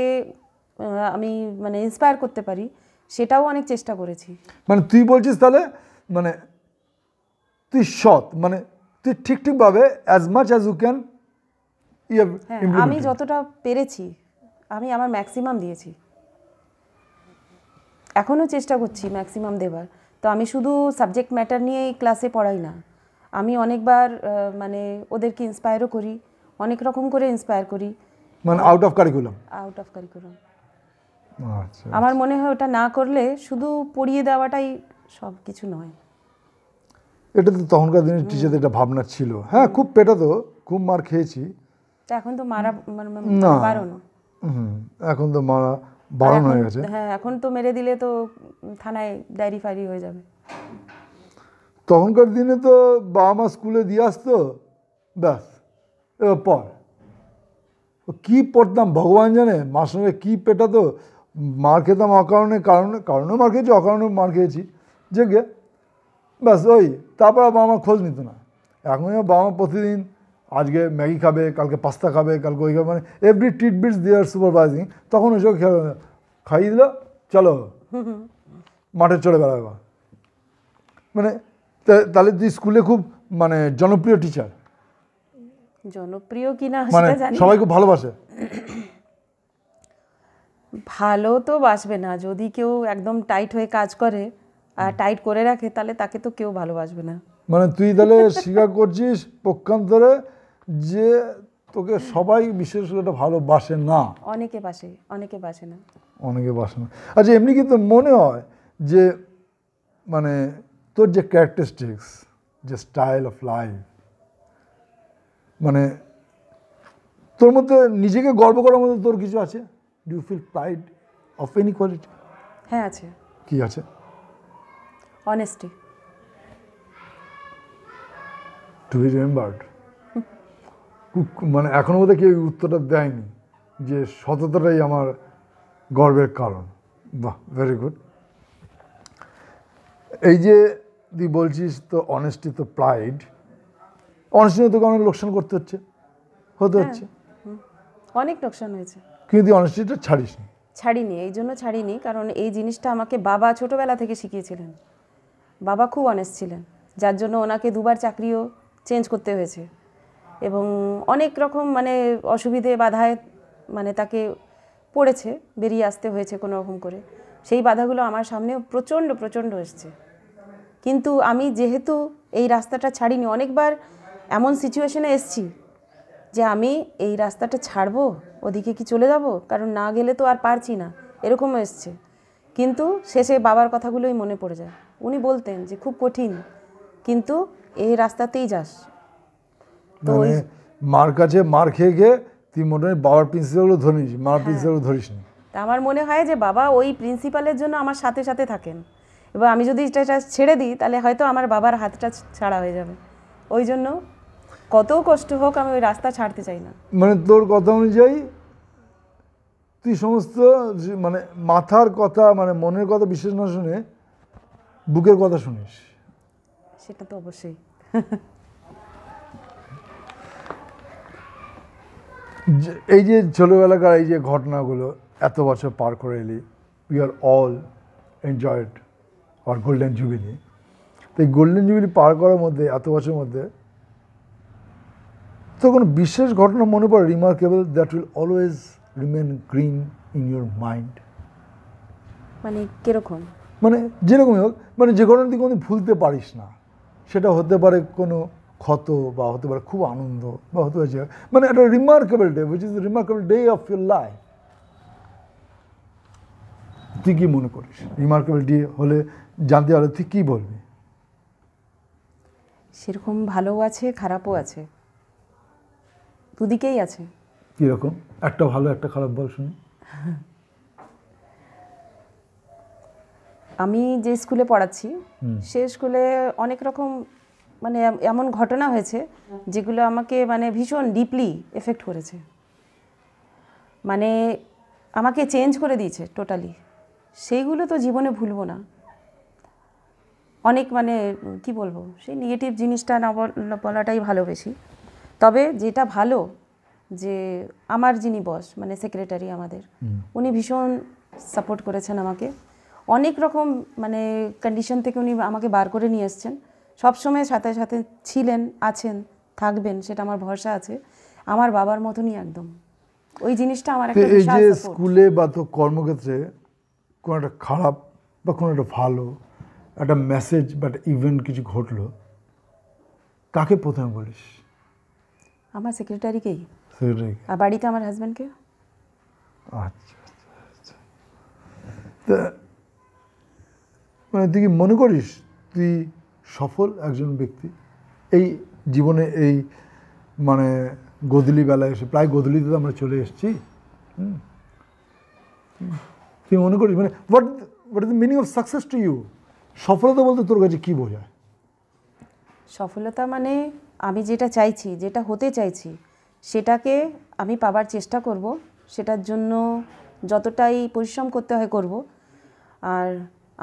Speaker 2: আমি মানে ইন্সপায়ার করতে পারি, সেটাও অনেক চেষ্টা করেছি।
Speaker 1: মানে তুই বলছিস তাহলে মানে তুই সৎ, মানে তুই ঠিক ঠিকভাবে as much as you can
Speaker 2: আমি যতটা পেরেছি আমি আমার ম্যাক্সিমাম দিয়েছি, এখনও চেষ্টা করছি ম্যাক্সিমাম দেবার। তো আমি শুধু সাবজেক্ট ম্যাটার নিয়েই ক্লাসে পড়াই না, আমি অনেকবার মানে ওদেরকে ইন্সপায়ারও করি, অনেক রকম করে ইন্সপায়ার করি,
Speaker 1: মানে out of curriculum.
Speaker 2: Out of curriculum.
Speaker 1: আচ্ছা,
Speaker 2: আমার মনে হয় ওটা না করলে শুধু পড়িয়ে দেওয়াটাই সব কিছু নয়।
Speaker 1: এটা তো তখনকার দিনের টিচারদের একটা ভাবনা ছিল। হ্যাঁ, খুব পেটাতো, খুব মার খেয়েছি।
Speaker 2: এখন তো মারা
Speaker 1: না,
Speaker 2: বারণ।
Speaker 1: এখন তো মারা বারণ হয়ে গেছে।
Speaker 2: হ্যাঁ, এখন তো মেরে দিলে তো থানায় ডায়েরি ফাইরি হয়ে যাবে।
Speaker 1: তখনকার দিনে তো বাবা মা স্কুলে দিয়ে আসতো, ব্যাস এবার পর কী পড়তাম ভগবান জানে, মার সঙ্গে কী পেটাতো, মার খেতাম অকারণে, কারণেও মার খেয়েছি, অকারণেও মার খেয়েছি, যে গে ব্যাস ওই, তারপর আর বাবা মা খোঁজ নিত না। এখন বাবা মা প্রতিদিন আজকে ম্যাগি খাবে, কালকে পাস্তা খাবে, কালকে ওই খাবে, মানে এভরি ট্রিটমেন্টস দে আর সুপারভাইজিং। তখন ওইসব খাইয়ে দিল, চলো মাঠে চলে বেড়াবে। মানে তাহলে তুই স্কুলে খুব মানে জনপ্রিয় টিচার?
Speaker 2: জনপ্রিয় কিনা
Speaker 1: মানে
Speaker 2: সেটা জানি না।
Speaker 1: সবাই খুব ভালোবাসে?
Speaker 2: ভালো তো বাসবে না, যদি কেউ একদম টাইট হয়ে কাজ করে আর টাইট করে রাখে, তাহলে তাকে তো কেউ ভালোবাসবে না।
Speaker 1: মানে তুই তাহলে স্বীকার করছিস পক্ষান্তরে যে তোকে সবাই বিশেষ করে ভালোবাসে না?
Speaker 2: অনেকে বাসে, অনেকে বাসে না।
Speaker 1: অনেকে বাসে না। আচ্ছা, এমনি কিন্তু মনে হয় যে মানে তোর যে ক্যারেক্টারিস্টিক্স, যে স্টাইল অফ লাইফ, মানে তোর মধ্যে নিজেকে গর্ব করার মধ্যে তোর কিছু আছে? Do you feel pride of any quality?
Speaker 2: হ্যাঁ আছে।
Speaker 1: কি আছে?
Speaker 2: অনেস্টি।
Speaker 1: To be remembered. মানে এখনো বোধহয় কেউ উত্তরটা দেয়নি যে সততাটাই আমার গর্বের কারণ। বাহ, ভেরি গুড। এই যে তুই বলছিস তো অনেস্টি তো প্রাইড, অনেস্টি তোকে অনেক লোকসান করতে হচ্ছে, হচ্ছে,
Speaker 2: অনেক লোকসান হয়েছে,
Speaker 1: কিন্তু তুই অনেস্টিটা ছাড়িস না।
Speaker 2: ছাড়িনি, এই জন্য ছাড়িনি কারণ এই জিনিসটা আমাকে বাবা ছোটবেলা থেকে শিখিয়েছিলেন। বাবা খুব অনেস্ট ছিলেন, যার জন্য ওনাকে দুবার চাকরিও চেঞ্জ করতে হয়েছে এবং অনেক রকম মানে অসুবিধে বাধায় মানে তাকে পড়েছে, বেরিয়ে আসতে হয়েছে কোনো রকম করে। সেই বাধাগুলো আমার সামনেও প্রচণ্ড প্রচণ্ড এসছে, কিন্তু আমি যেহেতু এই রাস্তাটা ছাড়িনি, অনেকবার এমন সিচুয়েশনে এসছি যে আমি এই রাস্তাটা ছাড়বো, ওদিকে কি চলে যাব, কারণ না গেলে তো আর পারছি না, এরকমও এসছে। কিন্তু শেষে বাবার কথাগুলোই মনে পড়ে যায়। উনি বলতেন যে খুব কঠিন, কিন্তু এই রাস্তাতেই যাস। তো
Speaker 1: মানে মার কাছে মার খেয়ে গিয়ে তুই মোটামুটি বাবার প্রিন্সিপালও ধরিস, মার প্রিন্সিপালও ধরিস নি।
Speaker 2: তা আমার মনে হয় যে বাবা ওই প্রিন্সিপালের জন্য আমার সাথে সাথে থাকেন, এবার আমি যদি এটা ছেড়ে দিই তাহলে হয়তো আমার বাবার হাতটা ছাড়া হয়ে যাবে। ওই জন্য কত কষ্ট হোক আমি ওই রাস্তা ছাড়তে চাই না।
Speaker 1: মানে তোর কথা অনুযায়ী তুই সমস্ত মানে মাথার কথা মানে মনের কথা বিশেষ না শুনে বুকের কথা শুনিস।
Speaker 2: সেটা তো অবশ্যই।
Speaker 1: এই যে ছোটোবেলাকার এই যে ঘটনাগুলো এত বছর পার করে এলি, we are all enjoyed our golden jubilee. তো এই গোল্ডেন জুবিলি পার করার মধ্যে এত বছরের মধ্যে তো কোনো বিশেষ ঘটনা মনে পড়ে, remarkable, that will always remain green in your mind?
Speaker 2: মানে কিরকম?
Speaker 1: মানে যেরকমই হোক, মানে যে ঘটনা তুই কোনোদিন ভুলতে পারিস না, সেটা হতে পারে কোনো ক্ষত বা হতে পারে খুব আনন্দ বা হতে পারে মানে একটা remarkable day, which is the remarkable day of your life. তুই কি মনে করিস রিমার্কেবল ডে হলে, জানতে পারলে তুই কী বলবি?
Speaker 2: সেরকম ভালোও আছে, খারাপও আছে, দুদিকেই আছে।
Speaker 1: কীরকম? একটা ভালো একটা খারাপ বল শুনি।
Speaker 2: আমি যে স্কুলে পড়াচ্ছি সে স্কুলে অনেক রকম মানে এমন ঘটনা হয়েছে যেগুলো আমাকে মানে ভীষণ ডিপলি এফেক্ট করেছে, মানে আমাকে চেঞ্জ করে দিয়েছে টোটালি। সেইগুলো তো জীবনে ভুলবো না। অনেক মানে কি বলবো, সেই নেগেটিভ জিনিসটা না বলাটাই ভালো বেশি। তবে যেটা ভালো যে আমার যিনি বস মানে সেক্রেটারি আমাদের, উনি ভীষণ সাপোর্ট করেছেন আমাকে। অনেক রকম মানে কন্ডিশন থেকে উনি আমাকে বার করে নিয়ে এসছেন, সবসময় সাথে সাথে ছিলেন, আছেন, থাকবেন, সেটা আমার ভরসা আছে। আমার বাবার মতনই একদম। ওই জিনিসটা আমার একটা বিশাল সাপোর্ট।
Speaker 1: স্কুলে বা তো কর্মক্ষেত্রে কোনো একটা খারাপ বা কোনো একটা ভালো একটা মেসেজ বা একটা ইভেন্ট কিছু ঘটলো, কাকে প্রথমে বলিস?
Speaker 2: আমার সেক্রেটারিকেই।
Speaker 1: সেক্রেটারিকে?
Speaker 2: আর বাড়িতে আমার হাজব্যান্ডকে।
Speaker 1: আচ্ছা আচ্ছা আচ্ছা। তা মানে তুই কি মনে করিস তুই সফল একজন ব্যক্তি এই জীবনে? এই মানে গোধূলি বেলায় এসে, প্রায় গোধূলিতে তো আমরা চলে এসেছি, তুই মনে করিস মানে what is the meaning of success to you? সফলতা বলতে তোর কাছে কী বোঝায়?
Speaker 2: সফলতা মানে আমি যেটা চাইছি, যেটা হতে চাইছি, সেটাকে আমি পাবার চেষ্টা করব, সেটার জন্য যতটাই পরিশ্রম করতে হয় করব। আর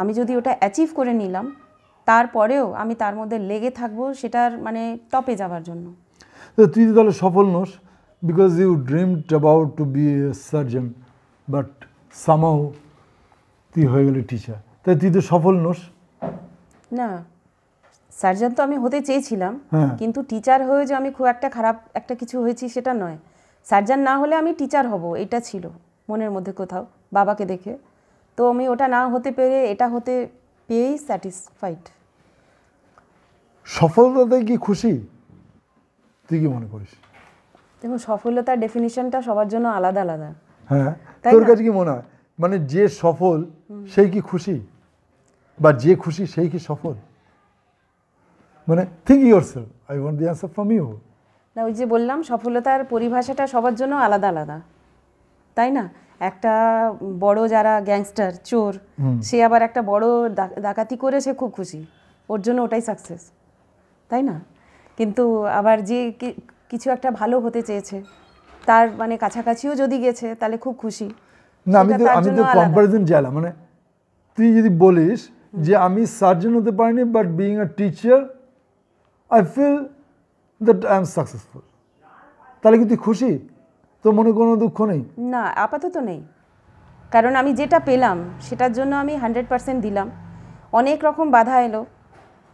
Speaker 2: আমি যদি ওটা অ্যাচিভ করে নিলাম, তারপরেও আমি তার মধ্যে লেগে থাকবো সেটার মানে টপে যাওয়ার জন্য।
Speaker 1: তো তুই তাহলে সফল নোস, because you dreamed about to be a surgeon, but somehow তুই হয়ে গেলি টিচার, তাই তুই তো সফল নোস
Speaker 2: না। সার্জন তো আমি হতে চেয়েছিলাম, কিন্তু টিচার হয়ে যে আমি খুব একটা খারাপ একটা কিছু হয়েছি সেটা নয়। সার্জন না হলে আমি টিচার হব, এটা ছিল মনের মধ্যে কোথাও বাবাকে দেখে। তো আমি ওটা না হতে পেরে এটা হতে পেয়েই স্যাটিসফাইড।
Speaker 1: সফলতাতে কি খুশি? তুই কি মনে করিস?
Speaker 2: দেখুন, সফলতার ডেফিনিশনটা সবার জন্য আলাদা আলাদা।
Speaker 1: হ্যাঁ, তোর কাছে কি মনে হয় মানে যে সফল সেই কি খুশি, বা যে খুশি সেই কি সফল? মানে think yourself, I want the answer from you.
Speaker 2: না ওই যে বললাম সফলতার পরিভাষাটা সবার জন্য আলাদা আলাদা, তাই না? একটা বড় যারা গ্যাংস্টার চোর, সে আবার একটা বড় ডাকাতি করে সে খুব খুশি, ওর জন্য ওটাই সাকসেস, তাই না? কিন্তু আবার যে কিছু একটা ভালো হতে চেয়েছে, তার মানে কাছাকাছিও যদি গেছে তাহলে খুব খুশি।
Speaker 1: না আমি তো কম্পারিজন চাইলাম, মানে তুই যদি বলিস যে আমি সার্জন হতে পারিনি but being a teacher I feel that I am successful, তাহলে কি তুই খুশি? তো মনে কোনো দুঃখ নেই?
Speaker 2: না আপাতত নেই, কারণ আমি যেটা পেলাম সেটার জন্য আমি 100% দিলাম। অনেক রকম বাধা এলো,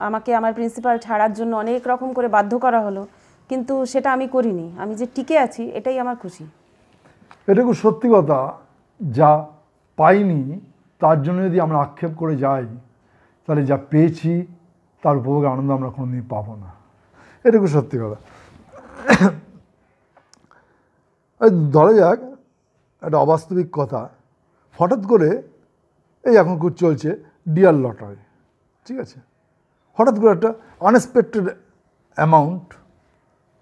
Speaker 2: আমাকে আমার প্রিন্সিপাল ছাড়ার জন্য অনেক রকম করে বাধ্য করা হলো, কিন্তু সেটা আমি করিনি। আমি যে টিকে আছি এটাই আমার খুশি।
Speaker 1: এটা খুব সত্যি কথা, যা পাইনি তার জন্য যদি আমরা আক্ষেপ করে যাই তাহলে যা পেয়েছি তার উপভোগ আনন্দ আমরা কোনোদিন পাবো না, এটা খুব সত্যি কথা। ধরা যাক একটা অবাস্তবিক কথা, হঠাৎ করে এই এখন খুব চলছে ডিয়ার লটারি, ঠিক আছে, হঠাৎ করে একটা আনএক্সপেক্টেড অ্যামাউন্ট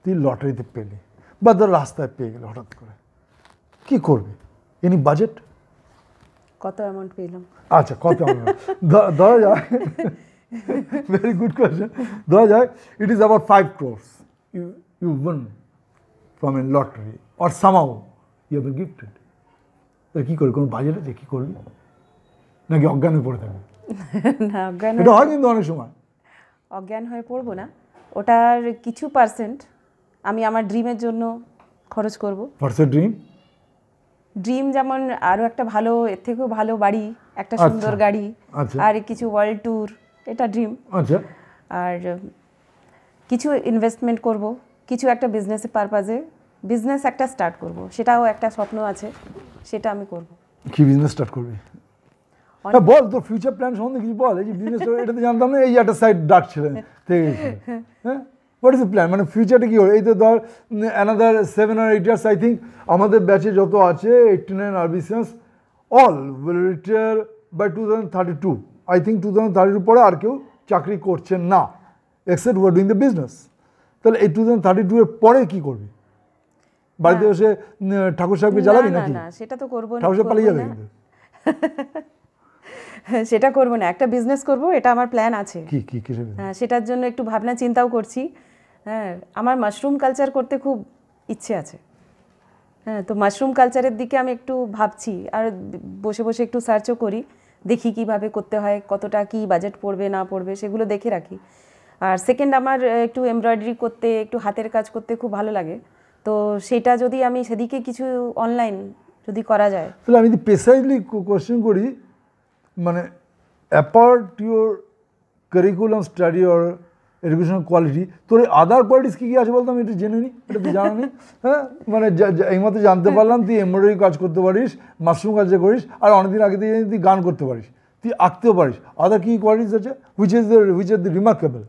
Speaker 1: তুই লটারিতে পেলি বা ধর রাস্তায় পেয়ে গেলে হঠাৎ করে, কি করবি? Any budget?
Speaker 2: কত অ্যামাউন্ট পেলাম?
Speaker 1: আচ্ছা কত অ্যামাউন্ট ধরা যাক, ভেরি গুড কোয়েশ্চেন, ধরা যাক it is about 5 crores you won from a lottery or somehow you have been gifted, তাহলে কী করবি? কোনো বাজেট আছে? কী করবি? নাকি অজ্ঞান হয়ে পড়ে থাকবে?
Speaker 2: না অজ্ঞান,
Speaker 1: এটা হয় কিন্তু অনেক সময়।
Speaker 2: অজ্ঞান হয়ে পড়বো না, ওটার কিছু পার্সেন্ট আমি আমার ড্রিমের জন্য খরচ করব।
Speaker 1: হোয়াটস এ ড্রিম?
Speaker 2: ড্রিম যেমন আরও একটা ভালো, এর থেকেও ভালো বাড়ি, একটা সুন্দর গাড়ি, আর কিছু ওয়ার্ল্ড ট্যুর, এটা ড্রিম।
Speaker 1: আচ্ছা।
Speaker 2: আর কিছু ইনভেস্টমেন্ট করব, কিছু একটা বিজনেসের পারপাজে বিজনেস একটা স্টার্ট করব, সেটাও একটা স্বপ্ন আছে, সেটা আমি করব।
Speaker 1: কি বিজনেস স্টার্ট করবি? হ্যাঁ বল, তোর ফিউচার প্ল্যান সম্বন্ধে কিছু বল। এই যে বিজনেস, এটা তো জানতাম না, এই একটা সাইড ডাকছিলেন থেকে গেছিল। হ্যাঁ হোয়াট ইজ দ্য প্ল্যান? মানে ফিউচারটা কী হবে? এই তো ধর another 7 or 8 years I think আমাদের ব্যাচে যত আছে 89 RBCians all will retire by 2032। I think 2032 পরে আর কেউ চাকরি করছে না except we're doing the business. তাহলে এই 2032 এর পরে কী করবি? বাড়িতে বসে ঠাকুর সাহেবকে জ্বালাবি নাকি?
Speaker 2: না সেটা তো করবো না,
Speaker 1: ঠাকুর সাহেব পালিয়ে যাবে কিন্তু।
Speaker 2: সেটা করবো না, একটা বিজনেস করব, এটা আমার প্ল্যান আছে।
Speaker 1: কি কি কি?
Speaker 2: হ্যাঁ সেটার জন্য একটু ভাবনা চিন্তাও করছি। হ্যাঁ আমার মাশরুম কালচার করতে খুব ইচ্ছে আছে। হ্যাঁ তো মাশরুম কালচারের দিকে আমি একটু ভাবছি, আর বসে বসে একটু সার্চও করি, দেখি কিভাবে করতে হয়, কতটা কি বাজেট পড়বে না পড়বে সেগুলো দেখে রাখি। আর সেকেন্ড আমার একটু এমব্রয়ডারি করতে, একটু হাতের কাজ করতে খুব ভালো লাগে, তো সেটা যদি আমি সেদিকে কিছু অনলাইন যদি করা যায়।
Speaker 1: তাহলে আমি যদি প্রেসাইজলি কোয়েশ্চেন করি, মানে apart your curriculum study or educational quality, তোর আদার কোয়ালিটিস কী কী আছে বলতো? আমি এটা জেনে নিই, এটা তো জানা নেই। হ্যাঁ মানে এইমাত্র জানতে পারলাম তুই এমব্রয়ডারি কাজ করতে পারিস, মাশরুম কাজ করিস, আর অনেকদিন আগে থেকে তুই গান করতে পারিস, তুই আঁকতেও পারিস। আদার কী কোয়ালিটিস আছে which are the remarkable?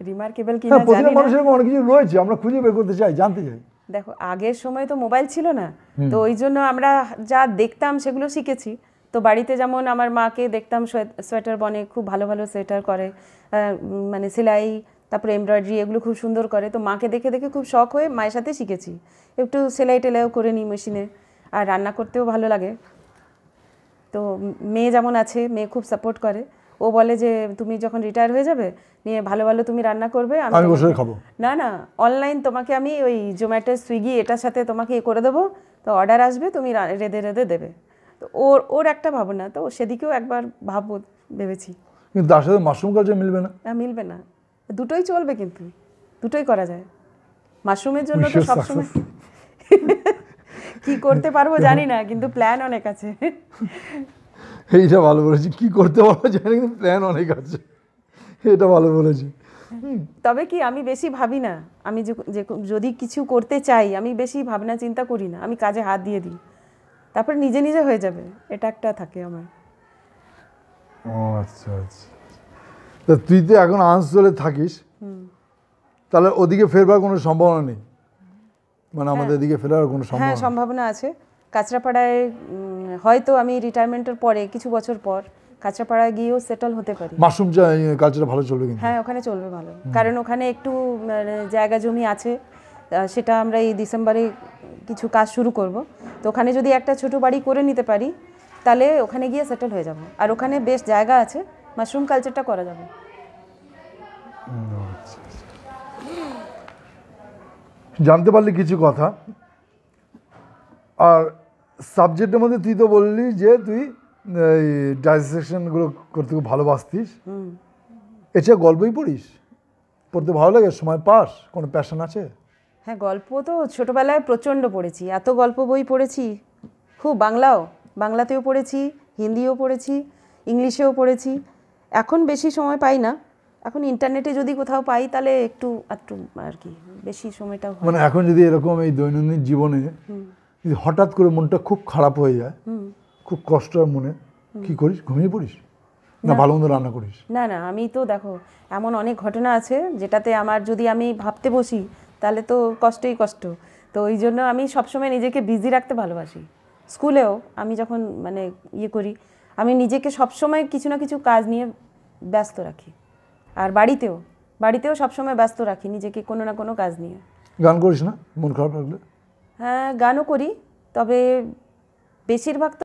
Speaker 2: Remarkable কি না
Speaker 1: হ্যাঁ, প্রতিটা
Speaker 2: জানি না,
Speaker 1: মানুষের অনেক কিছু রয়েছে, আমরা খুঁজে বের করতে চাই, জানতে চাই।
Speaker 2: দেখো আগের সময় তো মোবাইল ছিল না, তো ওই জন্য আমরা যা দেখতাম সেগুলো শিখেছি। তো বাড়িতে যেমন আমার মাকে দেখতাম সোয়েটার বনে, খুব ভালো ভালো সোয়েটার করে, মানে সেলাই, তারপরে এমব্রয়ডারি, এগুলো খুব সুন্দর করে। তো মাকে দেখে দেখে খুব শখ হয়ে মায়ের সাথে শিখেছি, একটু সেলাই টেলাইও করে নিই মেশিনে, আর রান্না করতেও ভালো লাগে। তো মেয়ে যেমন আছে, মেয়ে খুব সাপোর্ট করে, ও বলে যে তুমি যখন রিটায়ার হয়ে যাবে নিয়ে ভালো ভালো তুমি রান্না করবে,
Speaker 1: আমি বসে খাবো।
Speaker 2: না না অনলাইন তোমাকে আমি ওই জোম্যাটো সুইগি এটার সাথে তোমাকে করে দেবো, তো অর্ডার আসবে, তুমি রেঁধে রেঁধে দেবে। তো ওর একটা ভাবনা, তো সেদিকেও একবার ভাববো ভেবেছি।
Speaker 1: কিন্তু তার সাথে মাশরুম কালচার মিলবে না?
Speaker 2: মিলবে না, দুটোই চলবে, কিন্তু দুটোই করা যায়। মাশরুমের জন্য তো সবসময় কি করতে পারবো জানি না, কিন্তু প্ল্যান অনেক আছে।
Speaker 1: এইটা ভালো বলেছি, কি করতে পারবো জানি কিন্তু প্ল্যান অনেক আছে, এটা ভালো বলেছি।
Speaker 2: তবে কি আমি বেশি ভাবি না, আমি যদি কিছু করতে চাই আমি বেশি ভাবনা চিন্তা করি না, আমি কাজে হাত দিয়ে দিই, তারপর নিজে নিজে হয়ে যাবে, এটা একটা থাকে আমার।
Speaker 1: ও আচ্ছা আচ্ছা, তা তুই তো এখন আনসোলে থাকিস, তাহলে ওদিকে ফেরবার কোনো সম্ভাবনা নেই? মানে আমাদের এদিকে ফেরার কোনো সম্ভাবনা?
Speaker 2: হ্যাঁ সম্ভাবনা আছে। কাঁচরাপাড়ায় হয়তো আমি রিটায়ারমেন্টের পরে কিছু বছর পর কাঁচরাপাড়া গিয়েও সেটেল হতে পারি।
Speaker 1: মাশরুম কালচারটা ভালো চলবে কিন্তু।
Speaker 2: হ্যাঁ, ওখানে চলবে ভালো, কারণ ওখানে একটু জায়গা জমি আছে, সেটা আমরা এই ডিসেম্বরে কিছু কাজ শুরু করব। তো ওখানে যদি একটা ছোট বাড়ি করে নিতে পারি তাহলে ওখানে গিয়ে সেটেল হয়ে যাব, আর ওখানে বেশ জায়গা আছে, মাশরুম কালচারটা করা যাবে।
Speaker 1: জানতে পারলি কিছু কথা। আর সাবজেক্টের মধ্যে তুই তো বললি যে তুই এই ডাইসেকশনগুলো করতে খুব ভালোবাসতিস। এছাড়া গল্পই পড়িস? পড়তে ভালো লাগে? সময় পাস? কোনো প্যাশন আছে?
Speaker 2: হ্যাঁ, গল্প তো ছোটোবেলায় প্রচণ্ড পড়েছি, এত গল্প বই পড়েছি খুব, বাংলাতেও পড়েছি, হিন্দিও পড়েছি, ইংলিশেও পড়েছি। এখন বেশি সময় পাই না, এখন ইন্টারনেটে যদি কোথাও পাই তাহলে একটু আর কি, বেশি সময়টাও হয়।
Speaker 1: মানে এখন যদি এরকম এই দৈনন্দিন জীবনে যদি হঠাৎ করে মনটা খুব খারাপ হয়ে যায়, খুব কষ্ট হয় মনে, কি করিস? ঘুমিয়ে পড়িস না ভালো মন্দ রান্না করিস?
Speaker 2: না, আমি তো দেখো এমন অনেক ঘটনা আছে যেটাতে আমার যদি আমি ভাবতে বসি তাহলে তো কষ্টই কষ্ট। তো ওই জন্য আমি সবসময় নিজেকে বিজি রাখতে ভালোবাসি। স্কুলেও আমি যখন মানে ইয়ে করি, আমি নিজেকে সবসময় কিছু না কিছু কাজ নিয়ে ব্যস্ত রাখি, আর বাড়িতেও সবসময় ব্যস্ত রাখি নিজেকে কোনো না কোনো কাজ নিয়ে।
Speaker 1: গান করিস না মন খারাপ লাগলে?
Speaker 2: হ্যাঁ, গানও করি, তবে বেশিরভাগ